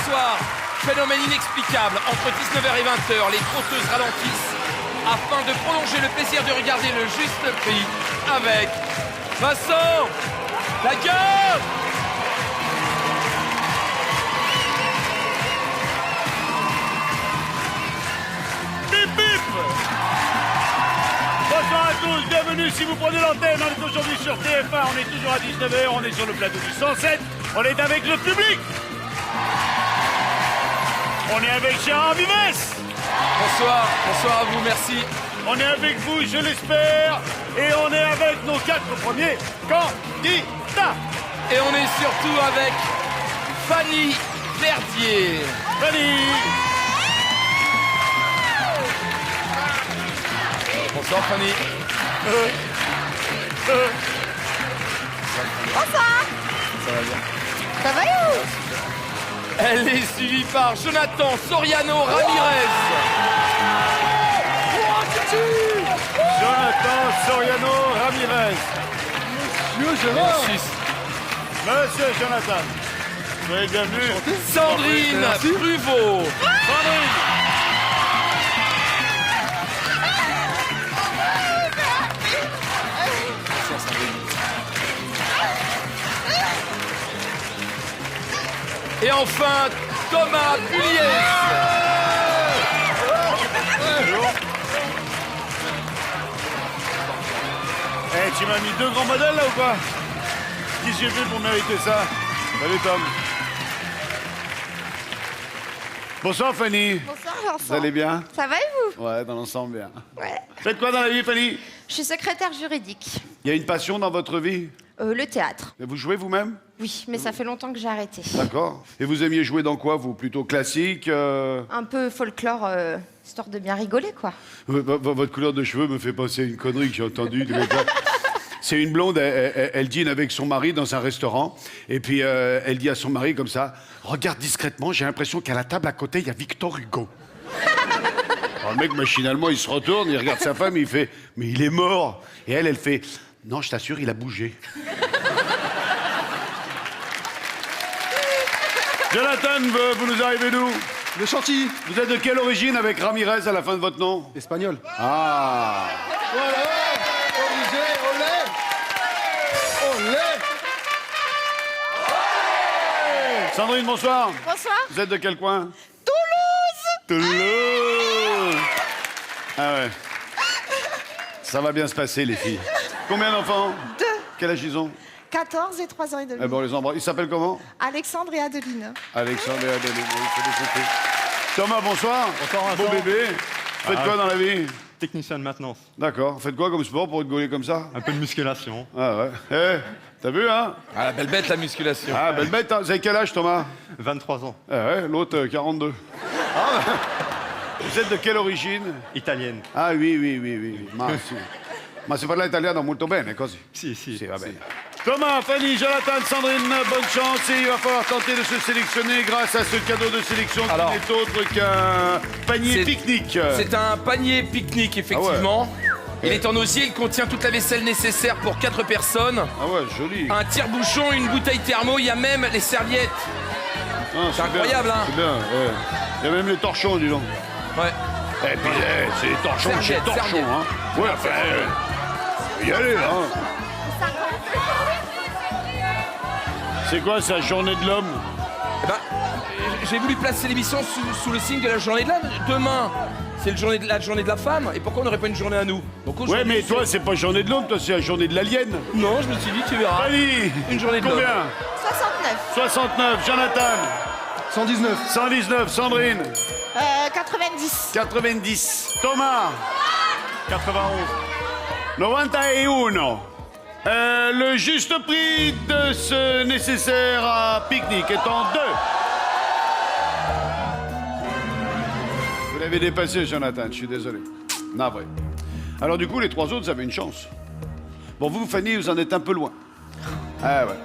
soir, phénomène inexplicable. Entre 19h et 20h, les trotteuses ralentissent afin de prolonger le plaisir de regarder le juste prix avec Vincent Lagarde. Bip bip. Bonsoir à tous, bienvenue si vous prenez l'antenne. On est aujourd'hui sur TF1, on est toujours à 19h, on est sur le plateau du 107, on est avec le public. On est avec Gérard Vives. Bonsoir à vous, merci. On est avec vous, je l'espère. Et on est avec nos 4 premiers candidats. Et on est surtout avec Fanny Verdier. Fanny. Bonsoir Fanny. Bonsoir. Ça va bien. Ça va you? Elle est suivie par Jonathan Soriano Ramirez. Jonathan Soriano Ramirez. Monsieur Gérard. Monsieur Jonathan. Soyez bienvenue. Sandrine Pruvot. Sandrine. Et enfin, Thomas Puliès. Eh, tu m'as mis 2 grands modèles là ou quoi? Qu'est-ce que j'ai fait pour mériter ça? Salut Tom. Bonsoir Fanny. Bonsoir Vincent. Vous allez bien? Ça va et vous? Ouais, dans l'ensemble bien. Ouais. Faites quoi dans la vie Fanny? Je suis secrétaire juridique. Il y a une passion dans votre vie? Le théâtre. Et vous jouez vous-même? Oui, mais ça fait longtemps que j'ai arrêté. D'accord. Et vous aimiez jouer dans quoi, vous? Plutôt classique Un peu folklore, histoire de bien rigoler, quoi. Votre couleur de cheveux me fait penser à une connerie que j'ai entendue. C'est une blonde, elle dîne avec son mari dans un restaurant. Et puis, elle dit à son mari comme ça, « Regarde discrètement, j'ai l'impression qu'à la table à côté, il y a Victor Hugo. » Alors le mec, machinalement, il se retourne, il regarde sa femme, il fait, « Mais il est mort !» Et elle fait, « Non, je t'assure, il a bougé. » Jonathan, vous nous arrivez d'où? De Chantilly. Vous êtes de quelle origine avec Ramirez à la fin de votre nom? Espagnol. Ah. Voilà. Obligé, olé. Olé. Sandrine, bonsoir. Bonsoir. Vous êtes de quel coin? Toulouse. Toulouse. Ah ouais. Ça va bien se passer, les filles. Combien d'enfants? 2. Quel âge ils ont? 14 et 3 ans et demi. Eh ben, on les embrasse. Ils s'appellent comment? Alexandre et Adeline. Alexandre et Adeline. Oui, c'est des côtés. Thomas, bonsoir. Bonsoir, Vincent. Beau bébé. Faites quoi dans la vie? Technicien de maintenance. D'accord. Faites quoi comme sport pour être gaulé comme ça? Un peu de musculation. Ah ouais. Eh, t'as vu, hein? Ah, la belle bête, la musculation. Ah, belle bête. Hein. Vous avez quel âge, Thomas? 23 ans. Ah ouais, l'autre, 42. Ah, vous êtes de quelle origine? Italienne. Ah oui. Ma sì. Ma si parla italiano molto bene, così. Si. Si, va bene. Thomas, Fanny, Jonathan, Sandrine, bonne chance et il va falloir tenter de se sélectionner grâce à ce cadeau de sélection qui Alors, n'est autre qu'un panier c'est- pique-nique. C'est un panier pique-nique, effectivement. Il est en osier, il contient toute la vaisselle nécessaire pour 4 personnes. Ah ouais, joli. Un tire-bouchon, une bouteille thermo, il y a même les serviettes. Ah, c'est incroyable, bien, hein. C'est bien, ouais. Il y a même les torchons, dis donc. Ouais. Et puis, c'est les torchons chez Serviette, torchons, serviette. hein. Ouais, enfin, faut y aller, hein. C'est quoi, c'est la journée de l'homme? Eh ben, j'ai voulu placer l'émission sous le signe de la journée de l'homme. Demain, c'est la journée de la femme. Et pourquoi on n'aurait pas une journée à nous? Donc Ouais, aujourd'hui, mais toi, c'est pas journée de l'homme, toi, c'est la journée de l'alien. Non, je me suis dit, tu verras. Allez, Une journée de l'homme. combien? 69. 69, Jonathan. 119. 119, Sandrine. 90. 90, Thomas. 91. 91. Le juste prix de ce nécessaire à pique-nique est en 2. Vous l'avez dépassé, Jonathan, je suis désolé. Navré. Alors du coup, les 3 autres, vous avez une chance. Bon, vous, Fanny, vous en êtes un peu loin. Ah ouais.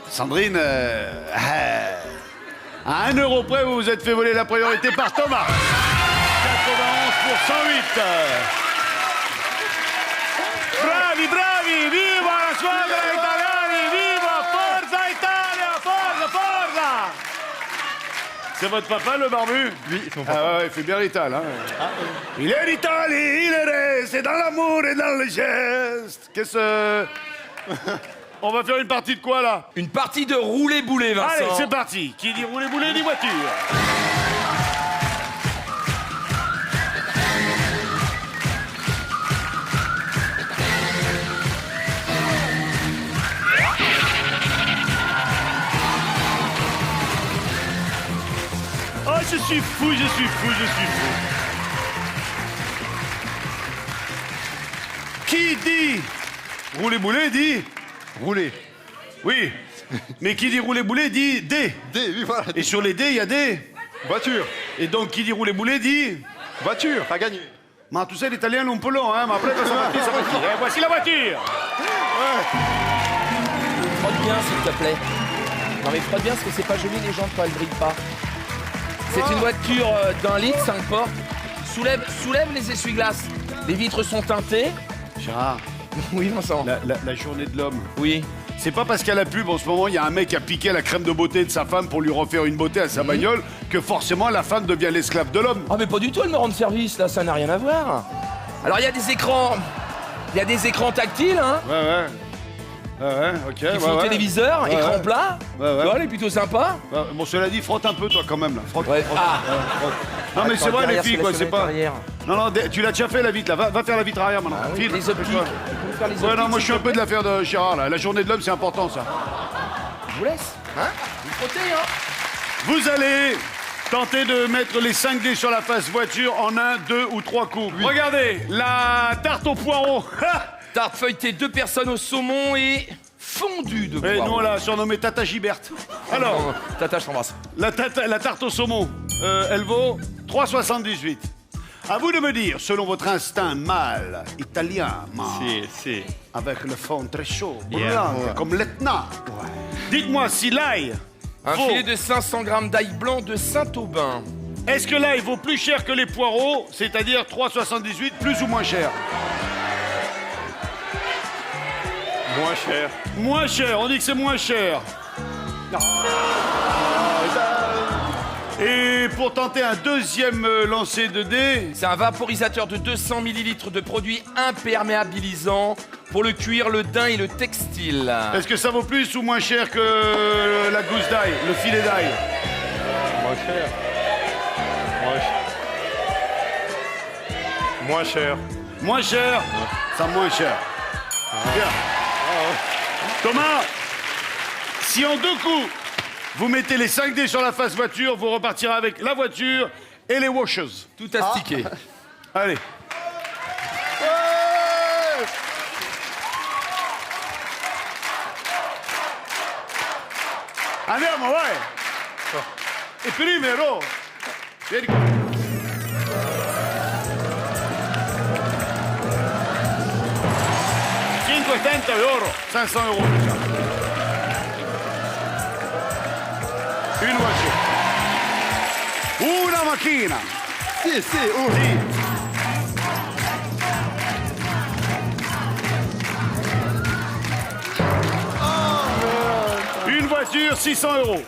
Sandrine, à 1 euro près, vous vous êtes fait voler la priorité par Thomas. 91 pour 108. Bravi, bravi, viva la squadra italiana, viva, forza Italia, forza, forza. C'est votre papa, le barbu? Oui, c'est mon papa. Ah ouais, il fait bien l'ital, hein. Il est l'Italie, il est resté dans l'amour et dans les gestes. Qu'est-ce... On va faire une partie de quoi, là? Une partie de roulé-boulé, Vincent. Allez, c'est parti. Qui dit rouler-bouler, dit voiture. Oh, je suis fou, je suis fou, je suis fou. Qui dit rouler-bouler dit Roulez. oui. Mais qui dit rouler-bouler dit des. D, oui, voilà. Et sur les dés, il y a des. Voiture. Et donc, qui dit rouler-bouler dit... Voiture, pas gagné. Ma, tu sais, l'italien est un peu long, hein, mais après, ça va partir, ça va partir. Et voici la voiture. Frotte bien, s'il te plaît. Non, mais frotte bien, parce que c'est pas joli, les jantes, quand elles brillent pas. C'est une voiture d'1 litre, 5 portes. Soulève les essuie-glaces. Les vitres sont teintées. Gérard, Oui, Vincent. la journée de l'homme. Oui. C'est pas parce qu'à la pub, en ce moment, il y a un mec qui a piqué la crème de beauté de sa femme pour lui refaire une beauté à sa bagnole que forcément la femme devient l'esclave de l'homme. Ah, mais pas du tout, elle me rend service, là, ça n'a rien à voir. Alors, il y a des écrans. Il y a des écrans tactiles, hein. Ouais, ok. Qui font téléviseur, écran plat. Ouais. Tu vois, elle est plutôt sympa. Bon, cela dit, frotte un peu, toi, quand même, là. Frotte. Ouais. Ah. Frotte. Non, mais c'est vrai, les filles, quoi, c'est pas... Arrière. Non, tu l'as déjà fait, la vitre, là. Va faire la vitre arrière, maintenant. Ah oui, File, les optiques. dépêche-toi. Vous pouvez faire les Ouais, non, optiques, moi, je suis s'il un te peu de plaît. l'affaire de Gérard, là. La journée de l'homme, c'est important, ça. Je vous laisse. Hein. Vous frottez, hein. Vous allez tenter de mettre les 5 dés sur la face voiture en 1, 2 ou 3 coups. Regardez, la tarte au poireau. Tarte feuilletée, 2 personnes au saumon et fondue de Et poireau. nous, on l'a surnommée Tata Giberte. Alors, Tata, je t'embrasse. la tarte au saumon, elle vaut 3,78. À vous de me dire, selon votre instinct mâle, italien, C'est. avec le fond très chaud, Yeah. blanc, comme l'Etna. Dites-moi si l'ail Un vaut... filet de 500 grammes d'ail blanc de Saint-Aubin. Est-ce que l'ail vaut plus cher que les poireaux, c'est-à-dire 3,78, plus ou moins cher? Moins cher. Moins cher, on dit que c'est moins cher. Et pour tenter un deuxième lancer de dés, C'est un vaporisateur de 200 ml de produits imperméabilisants pour le cuir, le daim et le textile. est-ce que ça vaut plus ou moins cher que la gousse d'ail, le filet d'ail? Moins cher. Moins cher. Moins cher? Ça moins cher. Bien. Thomas, si en 2 coups, vous mettez les 5 dés sur la face voiture, vous repartirez avec la voiture et les washers. Tout astiqué. Allez. Andiamo, vai! E primero! Vieni qua. €500, 500 €. Une voiture. Una macchina. Si, oh. Une voiture, 600 €.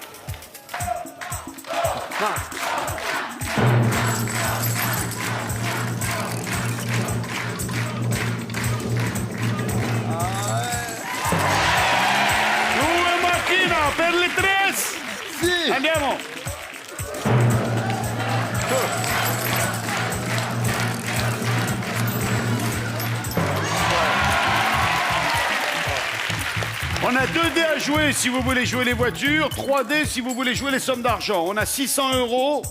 Due macchina per le 3. Si. Andiamo. On a 2 dés à jouer si vous voulez jouer les voitures, 3 dés si vous voulez jouer les sommes d'argent. On a 600 €.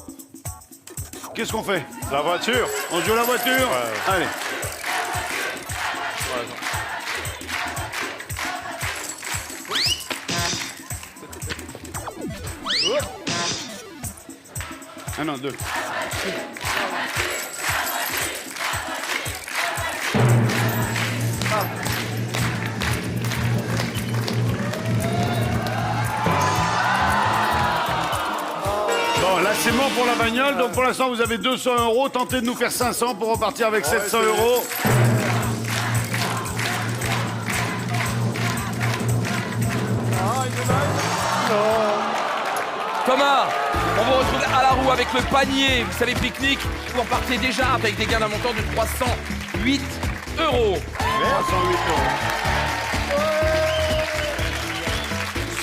Qu'est-ce qu'on fait? La voiture. On joue la voiture? Allez. Ah non, 2. Bon, là c'est mort pour la bagnole, donc pour l'instant vous avez 200 €. Tentez de nous faire 500 pour repartir avec 700 €. Thomas, on vous retrouve ou avec le panier, vous savez, pique-nique, vous repartez déjà avec des gains d'un montant de 308 €. 308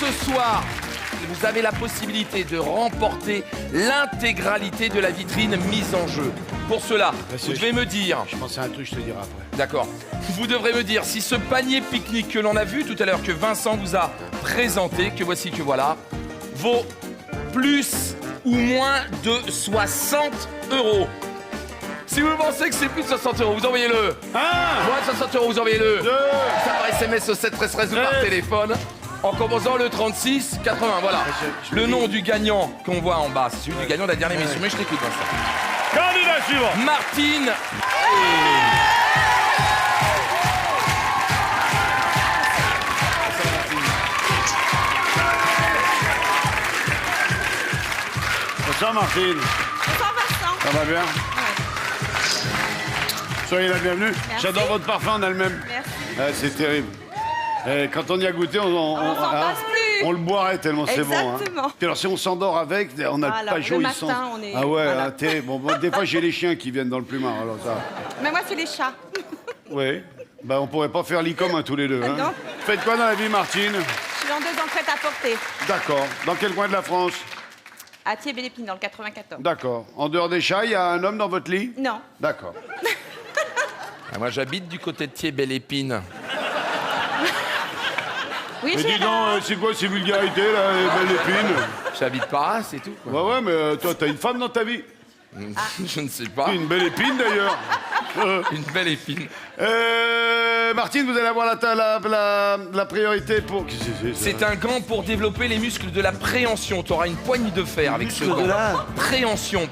€. Ce soir, vous avez la possibilité de remporter l'intégralité de la vitrine mise en jeu. Pour cela, vous devez me dire... Je pense à un truc, je te dirai après. D'accord. Vous devrez me dire si ce panier pique-nique que l'on a vu tout à l'heure, que Vincent vous a présenté, que voici, que voilà, vaut plus ou moins de 60 €. Si vous pensez que c'est plus de 60 €, vous envoyez-le. Moins de 60 €, vous envoyez-le. Ça par SMS au 7 13 13 ou par téléphone. En composant le 36 80, voilà. Le nom du gagnant qu'on voit en bas, c'est celui du gagnant de la dernière émission. Mais je t'écoute, Vincent. Candidat suivant. Martine Bonsoir Martine. Bonsoir Vincent. Ça va bien? Soyez la bienvenue. Merci. J'adore votre parfum en elle-même. Merci. C'est terrible. Quand on y a goûté, on s'en passe plus. on le boirait tellement c'est bon. Hein. Exactement. Puis alors si on s'endort avec, on a Alors, le pajot, le il matin, sent... on est- Ah ouais, voilà. terrible. Bon, des fois j'ai les chiens qui viennent dans le plumard, alors ça... Mais moi, c'est les chats. Oui. Bah on pourrait pas faire l'icôme tous les deux. Hein. Non. Faites quoi dans la vie, Martine? Je suis en 2 ans prête à porter. D'accord. Dans quel coin de la France? À Thiers-Bélépine, dans le 94. D'accord. En dehors des chats, il y a un homme dans votre lit? Non. D'accord. Moi, j'habite du côté de Thiers-Belle-Épine. Oui, Mais dis Gérard. donc, c'est quoi ces vulgarités, là, les belles épines? J'habite pas, c'est tout. Quoi. Ouais, mais toi, t'as une femme dans ta vie? Je ne sais pas. Une belle épine, d'ailleurs. Une belle épine. Martine, vous allez avoir la priorité pour... Qu'est-ce que c'est, ça? C'est un gant pour développer les muscles de la préhension. Tu auras une poignée de fer avec ce muscles de gant. la- Préhension.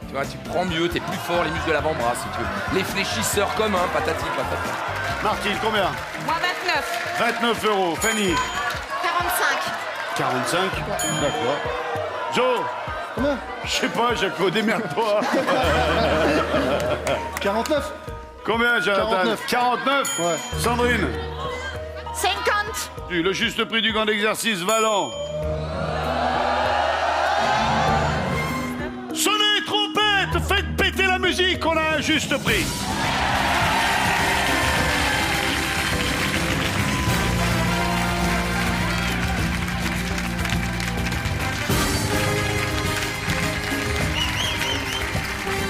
Tu vois, tu prends mieux, t'es plus fort, les muscles de l'avant-bras, si tu veux. Les fléchisseurs communs, patati patata. Martine, combien? Moi, 29. 29 €. Fanny? 45. 45? D'accord. Joe? Combien? Je sais pas, Jaco, démerde-toi. 49. Combien, Jonathan? 49. 49? Ouais. Sandrine? 50. Le juste prix du gant d'exercice valant. Sonnez, trompette, faites péter la musique, on a un juste prix.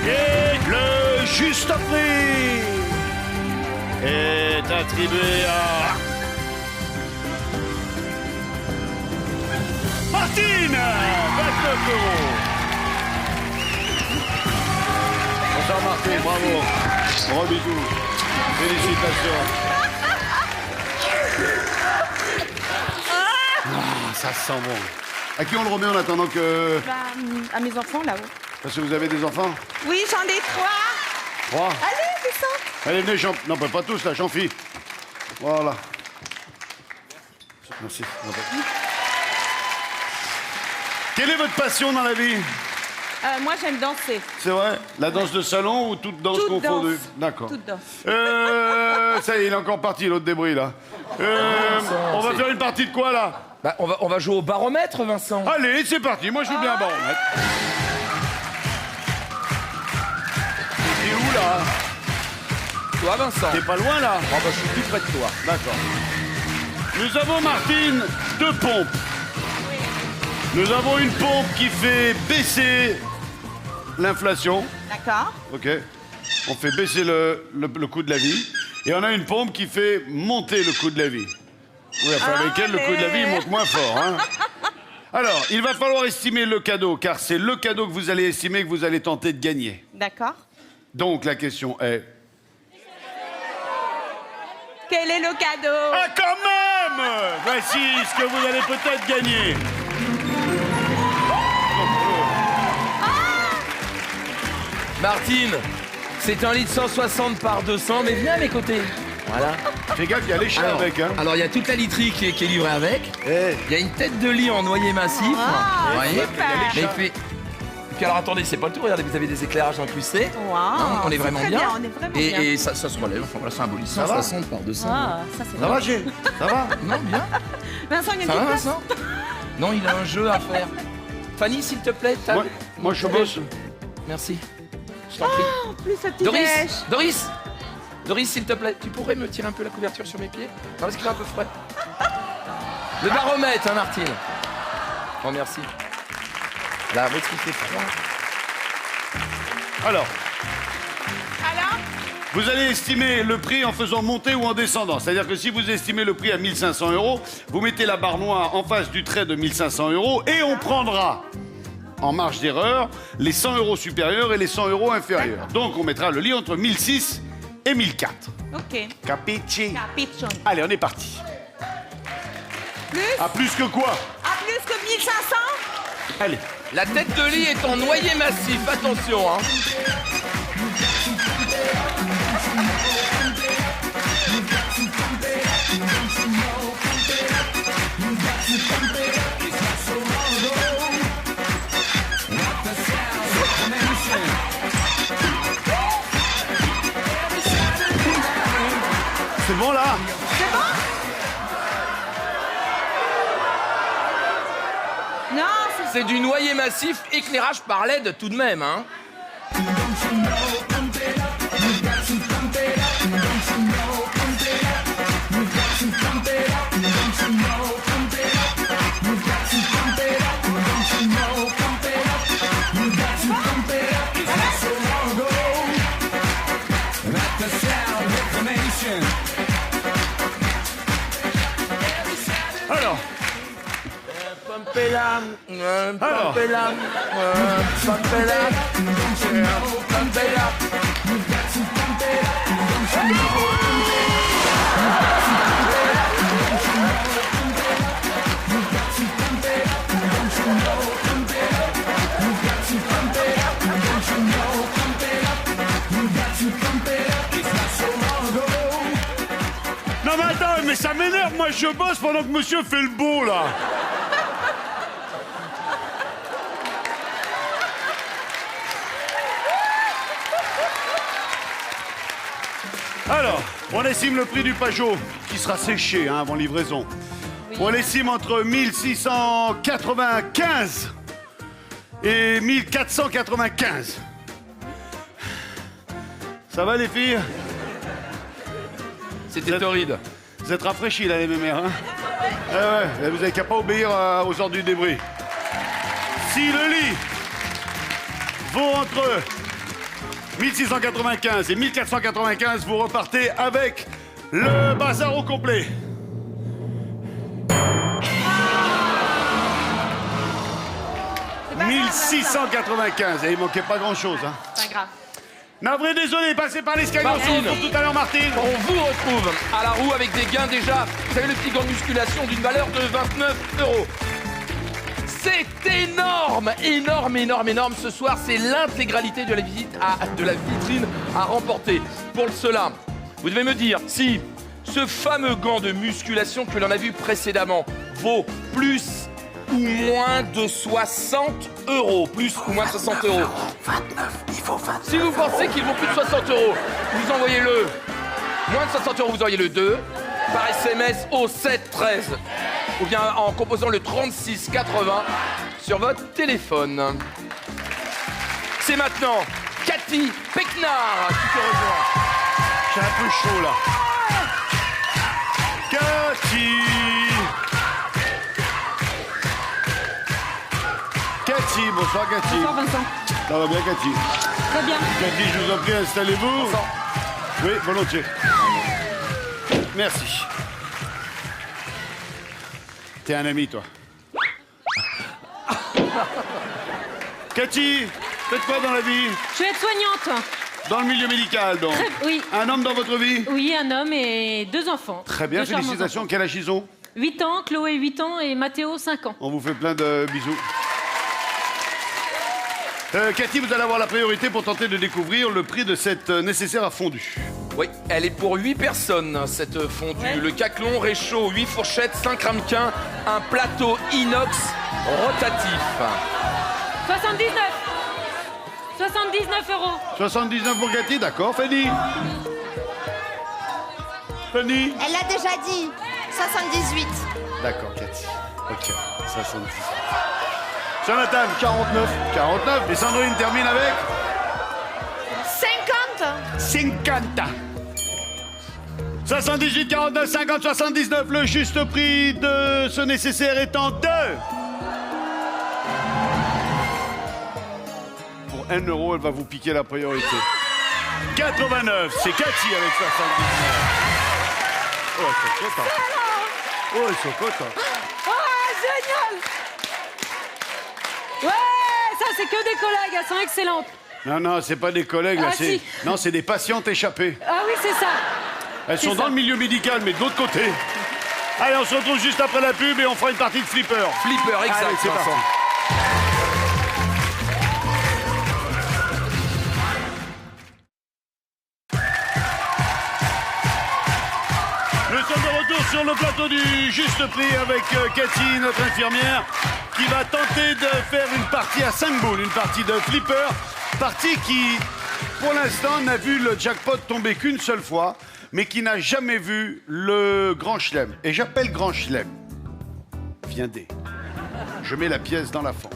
Et le juste prix est attribué à... Martine, 29 €. Bonsoir Martine, bravo. Gros bisous. Félicitations. Ça sent bon. À qui on le remet en attendant que... Bah, à mes enfants, là-haut. Parce que vous avez des enfants? Oui, j'en ai 3. 3. Allez, descends. Allez, venez, non, pas tous, là, Jean-Phi. Voilà. Merci. Quelle est votre passion dans la vie? Moi, j'aime danser. C'est vrai? La danse de salon ou toute danse Toute confondue? danse. D'accord. Toute danse. Ça y est, il est encore parti, l'autre débris, là. On va faire une partie de quoi, là? Bah, on va jouer au baromètre, Vincent. Allez, c'est parti, moi je veux bien baromètre. T'es où, là? Toi, Vincent. T'es pas loin, là? Oh, bah, je suis plus près de toi. D'accord. Nous avons, Martine, 2 pompes. Nous avons une pompe qui fait baisser l'inflation. D'accord. OK. On fait baisser le coût de la vie. Et on a une pompe qui fait monter le coût de la vie. Oui, enfin, avec elle, le coût de la vie, il monte moins fort. Hein. Alors, il va falloir estimer le cadeau, car c'est le cadeau que vous allez estimer que vous allez tenter de gagner. D'accord. Donc, la question est... Quel est le cadeau? Ah, quand même! Voici ce que vous allez peut-être gagner. Martine, c'est un lit de 160 par 200, mais viens à mes côtés. Voilà. Fais gaffe, il y a les chats avec, hein. Alors, il y a toute la literie qui est livrée avec. Eh. Il y a une tête de lit en noyer massif. Ah, vous voyez super. Mais il fait... Et puis alors, attendez, c'est pas le tout. Regardez, vous avez des éclairages incrustés. Wow, Hein, on est vraiment très bien. On est vraiment bien. Et ça se relève. Enfin, voilà, c'est un beau lit. Ça va 160 par 200. Ah, ça c'est Ça va, Gé? Ça va? Non, bien. Vincent, il y a une Ça va, petite place. Vincent? Non, il a un jeu à faire. Fanny, s'il te plaît, Ouais. Moi, je bosse. Merci. Je t'en prie. En plus, sa petite Doris, dèche. Doris, s'il te plaît, tu pourrais me tirer un peu la couverture sur mes pieds? Non, parce qu'il fait un peu frais. Le baromètre, hein, Martine. Oh, merci. Là, où est-ce qu'il fait froid? Alors, vous allez estimer le prix en faisant monter ou en descendant. C'est-à-dire que si vous estimez le prix à 1 500 €, vous mettez la barre noire en face du trait de 1 500 € et on prendra en marge d'erreur les 100 € supérieurs et les 100 € inférieurs. Donc on mettra le lit entre 1 600 et 1 400. Ok. Capici? Capichon. Allez, on est parti. Plus? À plus que quoi? À plus que 1500? Allez. La tête de lit est en noyer massif, attention, hein. C'est bon là? Non, c'est... C'est du noyer massif, éclairage par LED tout de même, hein. Alors, non mais attends, mais ça m'énerve, moi je bosse pendant que monsieur fait le beau là. Alors, on estime le prix du Pajot, qui sera séché hein, avant livraison. On l'estime entre 1695 et 1495. Ça va les filles? C'était torride. Vous êtes rafraîchis là les mémères, hein? Ouais, vous n'avez qu'à pas obéir aux ordres du débris. Si le lit vaut entre 1695 et 1495, vous repartez avec le bazar au complet. c'est pas grave, 1695, et il manquait pas grand-chose. Hein. c'est pas grave. Navré, désolé, passez par l'escalier, on se Martine. retrouve tout à l'heure, Martine. On vous retrouve à la roue avec des gains déjà. Vous savez, le petit gant de musculation d'une valeur de 29 €. C'est énorme, énorme, énorme, énorme. Ce soir, c'est l'intégralité de la vitrine à remporter. Pour cela, vous devez me dire si ce fameux gant de musculation que l'on a vu précédemment vaut plus ou moins de 60 €. Plus ou moins de 60 €. 29, il faut 29. Si vous pensez qu'il vaut plus de 60 €, vous envoyez-le. Moins de 60 €, vous envoyez le 2 par SMS au 713 ou bien en composant le 3680 sur votre téléphone. C'est maintenant Cathy Pecnard qui te rejoint. J'ai un peu chaud là. Cathy. Cathy, bonsoir Cathy. Bonsoir Vincent. Ça va bien Cathy? Très bien. Cathy, je vous en prie, installez-vous. Oui, volontiers. Merci. T'es un ami, toi. Cathy, faites quoi dans la vie? Je suis aide-soignante. Dans le milieu médical, donc. Oui. Un homme dans votre vie? Oui, un homme et 2 enfants. Très bien, Deux charmants félicitations. enfants. Quel âge ils ont? 8 ans, Chloé 8 ans et Mathéo 5 ans. On vous fait plein de bisous. Cathy, vous allez avoir la priorité pour tenter de découvrir le prix de cette nécessaire à fondu. Oui, elle est pour 8 personnes, cette fondue. Ouais. Le caclon, réchaud, 8 fourchettes, 5 ramequins, un plateau inox rotatif. 79 €. 79 pour Cathy, d'accord. Fanny? Fanny? Elle l'a déjà dit. 78. D'accord, Cathy. Ok, 78. Jonathan. 49. 49. Et Sandrine termine avec 50. 50. 78, 49, 50, 79. Le juste prix de ce nécessaire étant 2. Pour 1 euro, elle va vous piquer la priorité. 89, c'est Cathy avec 79. Oh, ils sont contents. Oh, ils sont contents. Ah, génial! Ouais, ça c'est que des collègues, elles sont excellentes. Non, non, c'est pas des collègues, là, Ah, c'est... si. Non, c'est des patientes échappées. Ah oui, c'est ça. Elles sont C'est dans ça. le milieu médical, mais de l'autre côté. Allez, on se retrouve juste après la pub et on fera une partie de flipper. Flipper, exact. Allez, c'est Vincent. parti. Nous sommes de retour sur le plateau du Juste Prix avec Cathy, notre infirmière, qui va tenter de faire une partie à 5 boules, une partie de flipper. Partie qui, pour l'instant, n'a vu le jackpot tomber qu'une seule fois, mais qui n'a jamais vu le grand chelem. Et j'appelle grand chelem. Viendez. Je mets la pièce dans la fente.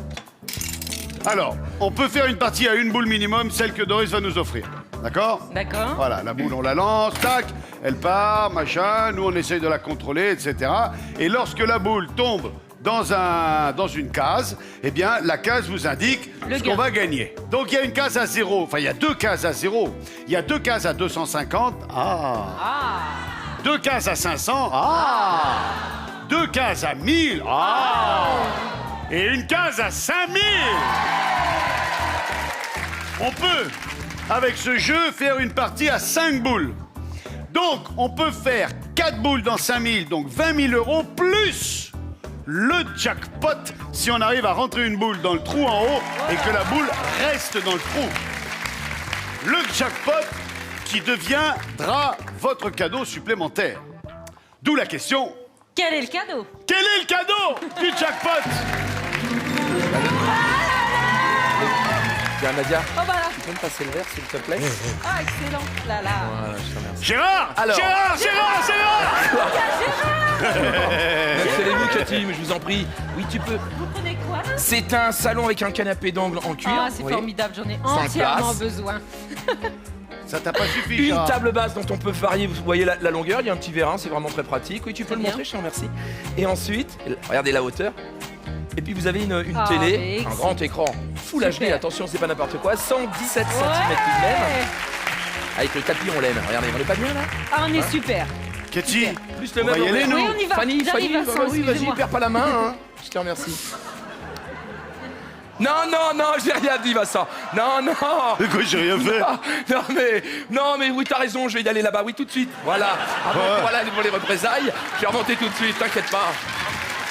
Alors, on peut faire une partie à 1 boule minimum, celle que Doris va nous offrir. D'accord? D'accord. Voilà, la boule, on la lance, tac, elle part, machin, nous on essaye de la contrôler, etc. Et lorsque la boule tombe dans une case, eh bien, la case vous indique Le ce qu'on gain. va gagner. Donc il y a une case à 0, enfin il y a 2 cases à 0, il y a 2 cases à 250, Ah. 2 cases à 500, 2 cases à 1000, et une case à 5000. On peut, avec ce jeu, faire une partie à 5 boules. Donc, on peut faire 4 boules dans 5000, donc 20 000 euros, plus le jackpot si on arrive à rentrer une boule dans le trou en haut et que la boule reste dans le trou. Le jackpot qui deviendra votre cadeau supplémentaire. D'où la question, Quel est le cadeau? quel est le cadeau du jackpot? Tiens, Nadia, Oh bah là. tu peux me passer le verre, s'il te plaît? Ah, excellent. Là, là. Voilà, je te remercie. Gérard, Alors. Gérard Installez-vous, Cathy, mais je vous en prie. Oui, tu peux. Vous prenez quoi là? C'est un salon avec un canapé d'angle en cuir. Ah, c'est oui. formidable, j'en ai Cinq entièrement places. besoin. Ça t'a pas suffi, Une Gérard? table basse dont on peut varier, vous voyez la longueur, il y a un petit vérin, c'est vraiment très pratique. Oui, tu peux Très le bien. montrer, je te remercie. Et ensuite, regardez la hauteur. Et puis vous avez une Ah, télé, mais un grand écran Full Super. HD, attention, c'est pas n'importe quoi, 117 cm tout de même. Ouais. Avec le tapis, on l'aime. Regardez, on est pas bien là? Ah, on est super. Cathy, Plus le on va meuble y aller, horaire. nous? Oui, on y va. Fanny, J'arrive, Fanny, Vincent, oui, vas-y, excusez-moi. perds pas la main, hein. Je te remercie. Non, non, non, j'ai rien dit, Vincent. Non, non. Mais quoi, j'ai rien fait? Non, mais oui, t'as raison, je vais y aller là-bas, oui, tout de suite. Voilà. Avant, voilà, pour les représailles, je vais remonter tout de suite, t'inquiète pas.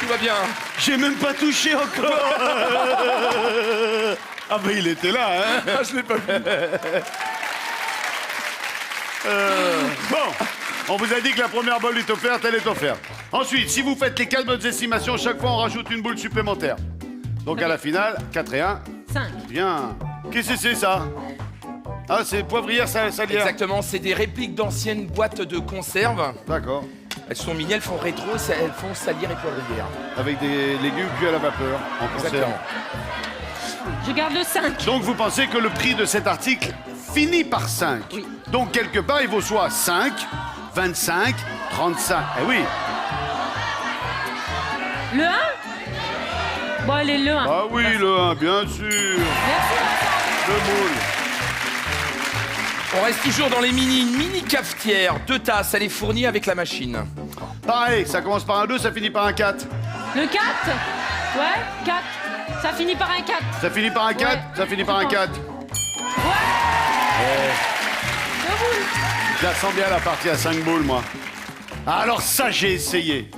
Tout va bien. J'ai même pas touché encore. Ah bah il était là, hein. Ah, je l'ai pas vu. Bon, on vous a dit que la première boule est offerte, elle est offerte. Ensuite, si vous faites les 4 bonnes estimations, chaque fois on rajoute une boule supplémentaire. Donc à la finale, 4 et 1. 5. Bien. Qu'est-ce que c'est ça? Ah, c'est poivrière salière. Exactement, c'est des répliques d'anciennes boîtes de conserve. D'accord. Elles sont mini, elles font rétro, elles font salière et poivrière. Avec des légumes cuits à la vapeur, en conserve. Exactement. Je garde le 5. Donc vous pensez que le prix de cet article finit par 5. Oui. Donc quelque part, il vaut soit 5, 25, 35. Eh oui. Le 1? Bon, allez, le 1. Ah oui, le 1, bien sûr. Merci, Vincent. Le moule. On reste toujours dans les une mini cafetière, 2 tasses, elle est fournie avec la machine. Pareil, ça commence par un 2, ça finit par un 4. Le 4? Ouais, 4. Ça finit par un 4. Ça finit par un 4, Ouais. ça finit par un 4. Deux boules. Je la sens bien la partie à 5 boules, moi. Ah, alors ça, j'ai essayé.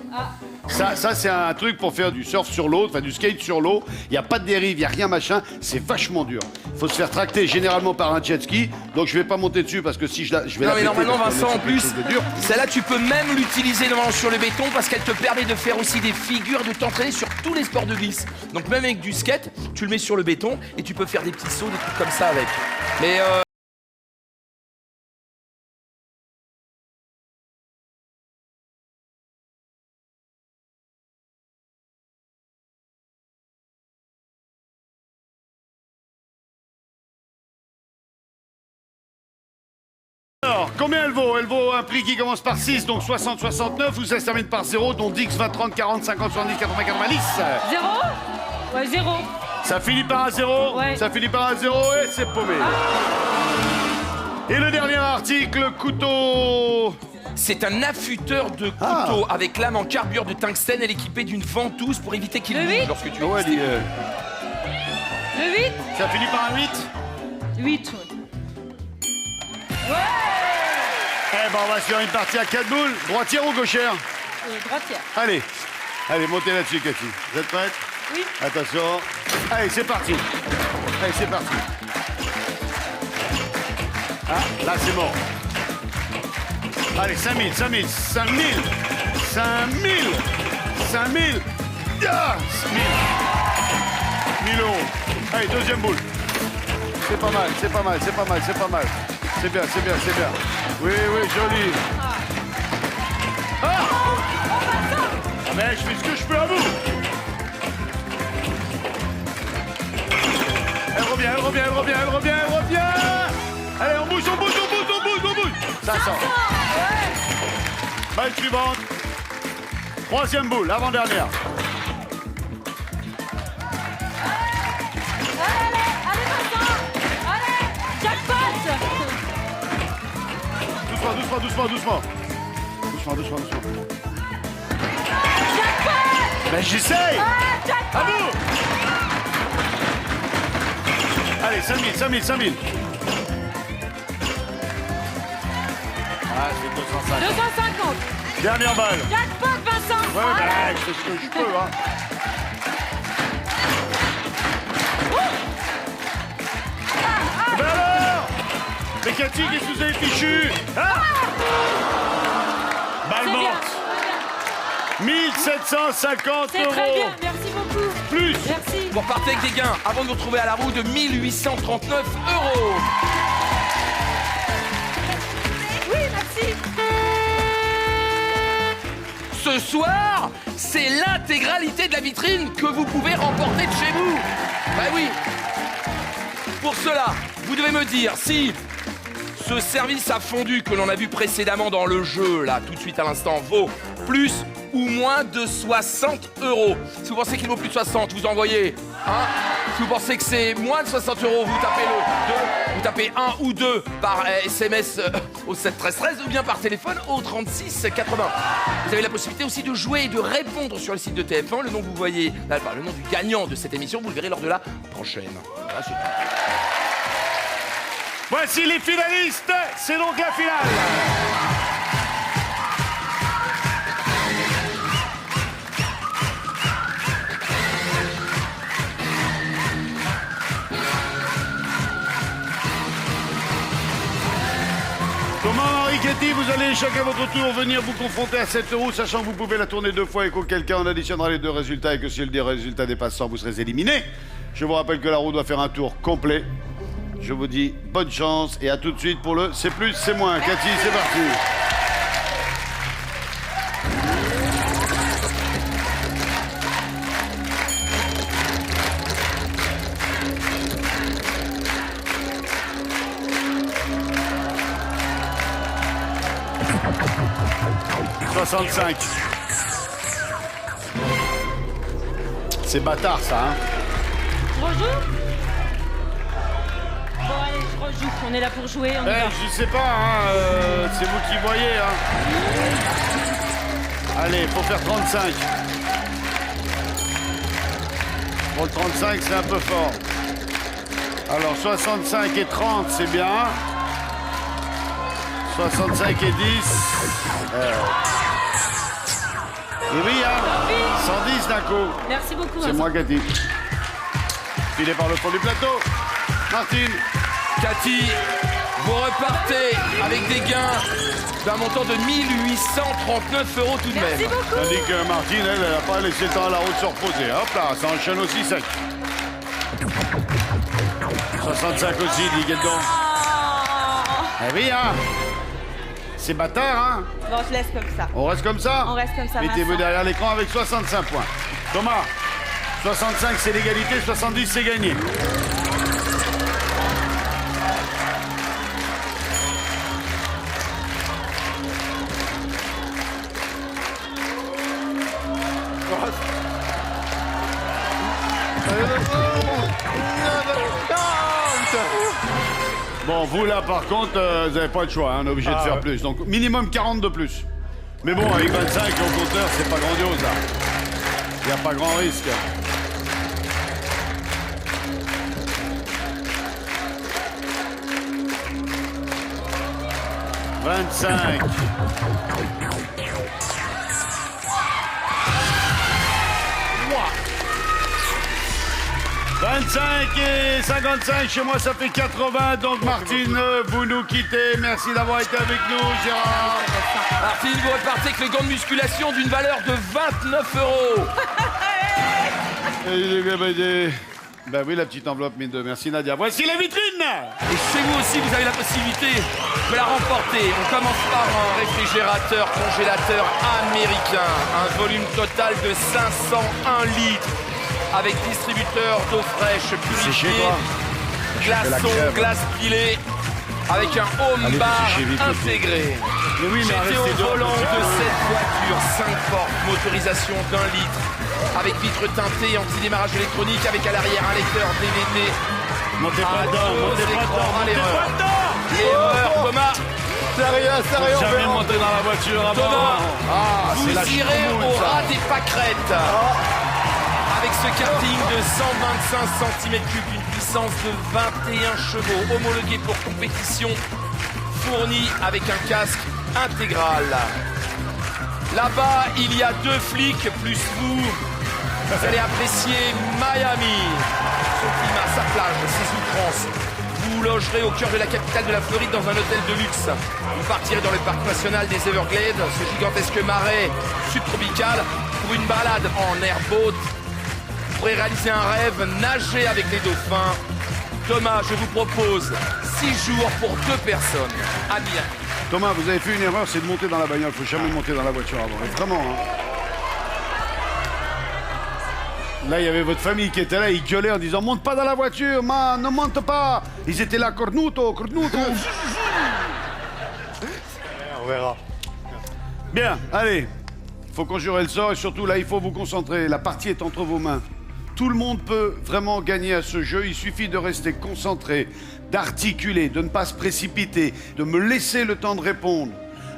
Ça c'est un truc pour faire du surf sur l'eau, enfin du skate sur l'eau. Il n'y a pas de dérive, il n'y a rien machin. C'est vachement dur. Il faut se faire tracter généralement par un jet ski. Donc je vais pas monter dessus parce que si je vais Non la mais péter normalement parce qu'on est Vincent, en sur quelque plus, chose de dur. celle-là tu peux même l'utiliser normalement sur le béton parce qu'elle te permet de faire aussi des figures, de t'entraîner sur tous les sports de glisse. Donc même avec du skate, tu le mets sur le béton et tu peux faire des petits sauts, des trucs comme ça avec. Mais combien elle vaut? Elle vaut un prix qui commence par 6, donc 60, 69, ou ça se termine par 0, donc 10, 20, 30, 40, 50, 70, 80, 90. 0? Ouais, 0. Ça finit par un 0. Ouais. Ça finit par un 0 et c'est paumé. Et le dernier article, couteau. C'est un affûteur de couteau avec lame en carbure de tungstène et équipé d'une ventouse pour éviter qu'il Le bouge 8? lorsque tu Ouais, existes. Le 8? Ça finit par un 8. 8. Ouais. Eh ben, on va se faire une partie à 4 boules. Droitière ou gauchère? Droitière. Allez. Allez, montez là-dessus, Cathy. Vous êtes prête? Oui. Attention. Allez, c'est parti. Allez, c'est parti. Ah, là, c'est mort. Allez, 5000, 5000, 5000, 5000, 5000, ah, 1000 euros. Allez, deuxième boule. C'est pas mal, c'est pas mal, c'est pas mal, c'est pas mal. C'est bien, c'est bien, c'est bien. Oui, oui, joli. Ah, ah mais je fais ce que je peux à vous. Elle revient, elle revient, elle revient, elle revient, elle revient. Allez, on bouge, on bouge, on bouge, on bouge, on bouge. Ça sort. Balle suivante. Troisième boule, avant-dernière. Allez, Vincent. Allez, jackpot. Doucement, doucement, doucement, doucement. Doucement, doucement, doucement. Jackpot. Ben j'essaye. Jackpot. À vous. Allez, 5000, 5000, 5000. Ah, c'est 250. 250. Dernière balle. Jackpot, Vincent. Ouais, Allez. ben, je fais ce que je peux, hein. Ben alors. Mais Cathy, qu'est-ce que vous avez fichu? Ah, balle C'est bien. morte. 1750 C'est euros. très bien. Merci beaucoup. Plus. Merci. Vous repartez avec des gains avant de vous retrouver à la roue de 1839 euros. Oui, merci. Ce soir, c'est l'intégralité de la vitrine que vous pouvez remporter de chez vous. Bah oui. Pour cela, vous devez me dire si ce service à fondu que l'on a vu précédemment dans le jeu, là, tout de suite à l'instant, vaut plus ou moins de 60 euros. Si vous pensez qu'il vaut plus de 60, vous envoyez 1. Si vous pensez que c'est moins de 60 euros, vous tapez le 2. Vous tapez 1 ou 2 par SMS au 7 13 13 ou bien par téléphone au 36 80. Vous avez la possibilité aussi de jouer et de répondre sur le site de TF1. Le nom que vous voyez, là, le nom du gagnant de cette émission, vous le verrez lors de la prochaine. Voilà, c'est tout. Voici les finalistes. C'est donc la finale. Thomas, Henri, Cathy, vous allez chacun à votre tour venir vous confronter à cette roue, sachant que vous pouvez la tourner 2 fois et qu'auquel cas on additionnera les 2 résultats et que si le résultat dépasse 100, vous serez éliminé. Je vous rappelle que la roue doit faire un tour complet. Je vous dis bonne chance et à tout de suite pour le c'est plus, c'est moins. Cathy, c'est parti. « 65. C'est bâtard, ça, hein. Je rejoue. Bon, allez, je rejoue. On est là pour jouer. On y va. Je sais pas, hein, c'est vous qui voyez, hein. Allez, faut faire 35. Pour le 35, c'est un peu fort. Alors, 65 et 30, c'est bien. 65 et 10. Et oui, hein, 110 d'un coup. Merci beaucoup, C'est Vincent. moi, Cathy. Filé par le fond du plateau. Martine. Cathy, vous repartez avec des gains d'un montant de 1839 euros tout de Merci même. beaucoup. Tandis que Martine, elle n'a pas laissé le temps à la route se reposer. Hop là, ça enchaîne aussi sec. 65 aussi, dit Guédon. Oh. Eh oui, hein. C'est bâtard, hein. Bon, je laisse comme ça. On reste comme ça. On reste comme ça, Mettez-vous Vincent. derrière l'écran avec 65 points. Thomas, 65 c'est l'égalité, 70 c'est gagné. Bon, vous là, par contre, vous n'avez pas le choix, hein, on est obligé de faire plus. Donc, minimum 40 de plus. Mais bon, avec 25 au compteur, c'est pas grandiose, là. Il n'y a pas grand risque. « 25. 25 et 55, chez moi ça fait 80, donc Martine, vous nous quittez. Merci d'avoir été avec nous, Gérard. Martine, vous repartez avec le gant de musculation d'une valeur de 29 €. Ben oui, la petite enveloppe, mine de. Merci Nadia. Voici les vitrines. Et chez vous aussi, vous avez la possibilité de la remporter. On commence par un réfrigérateur congélateur américain. Un volume total de 501 litres. Avec distributeur d'eau fraîche C'est chez purifiée, toi. glaçons, glace pilée, avec un home Allez, bar c'est chez Vite, intégré. Mais oui, mais J'étais restez au dehors, volant monsieur. de cette voiture, 5 portes, motorisation d'1 litre, avec vitres teintées, anti-démarrage électronique, avec à l'arrière un lecteur DVD. Montez pas dedans, montez pas dedans, montez pas dedans. L'erreur, Thomas. Sérieux, on Jamais verra. monter dans la voiture avant. Thomas, c'est la vous irez choumoune, au ça. ras des pâquerettes. Avec ce karting de 125 cm3, une puissance de 21 chevaux, homologué pour compétition, fourni avec un casque intégral. Là-bas, il y a 2 flics plus vous. Vous allez apprécier Miami, son climat, sa plage, ses outrances. Vous logerez au cœur de la capitale de la Floride dans un hôtel de luxe. Vous partirez dans le parc national des Everglades, ce gigantesque marais subtropical, pour une balade en airboat. Vous pourrez réaliser un rêve, nager avec les dauphins. Thomas, je vous propose 6 jours pour 2 personnes à Miami. Thomas, vous avez fait une erreur, c'est de monter dans la bagnole. Il faut jamais monter dans la voiture avant. Et vraiment, hein. Là, il y avait votre famille qui était là, ils gueulaient en disant « Monte pas dans la voiture, man, ne monte pas !» Ils étaient là, « Cornuto, cornuto !» On verra. Bien, allez. Il faut conjurer le sort et surtout, là, il faut vous concentrer. La partie est entre vos mains. Tout le monde peut vraiment gagner à ce jeu. Il suffit de rester concentré, d'articuler, de ne pas se précipiter, de me laisser le temps de répondre.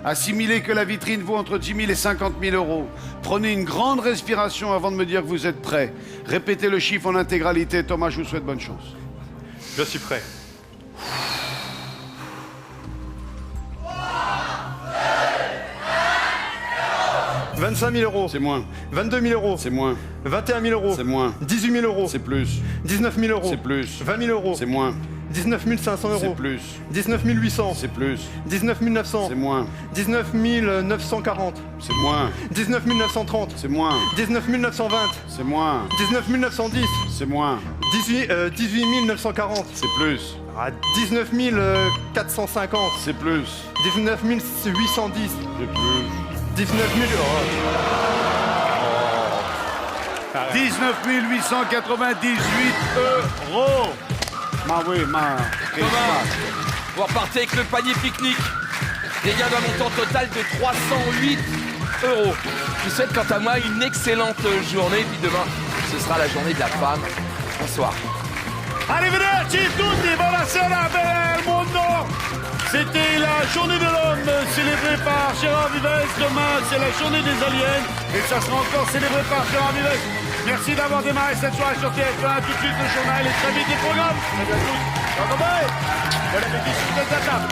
Assimilez que la vitrine vaut entre 10 000 et 50 000 euros. Prenez une grande respiration avant de me dire que vous êtes prêts. Répétez le chiffre en intégralité. Thomas, je vous souhaite bonne chance. Je suis prêt. « 25 000 euros. C'est moins. 22 000 euros. C'est moins. 21 000 euros. C'est moins. 18 000 euros. C'est plus. 19 000 euros. C'est plus. 20 000 euros. C'est moins. 19 500 euros. C'est plus. 19 800. C'est plus. 19 900. C'est moins. 19 940. C'est moins. 19 930. C'est moins. 19 920. C'est moins. 19 910. C'est moins. 18 940. C'est plus. 19 450. C'est plus. 19 810. C'est plus. 19 000 19 898 euros. Ma oui, ma. Thomas, vous repartez avec le panier pique-nique. Des gains d'un montant total de 308 euros. Je vous souhaite quant à moi une excellente journée. Puis demain, ce sera la journée de la femme. Bonsoir. Arrivederci tutti, buonasera bel mondo. C'était la journée de l'homme célébrée par Gérard Vives. Demain, c'est la journée des aliens. Et ça sera encore célébré par Gérard Vives. Merci d'avoir démarré cette soirée sur TF1. Tout de suite le journal et très vite les programmes. Très bien tous. Bye bye. Bon appétit sur cette table.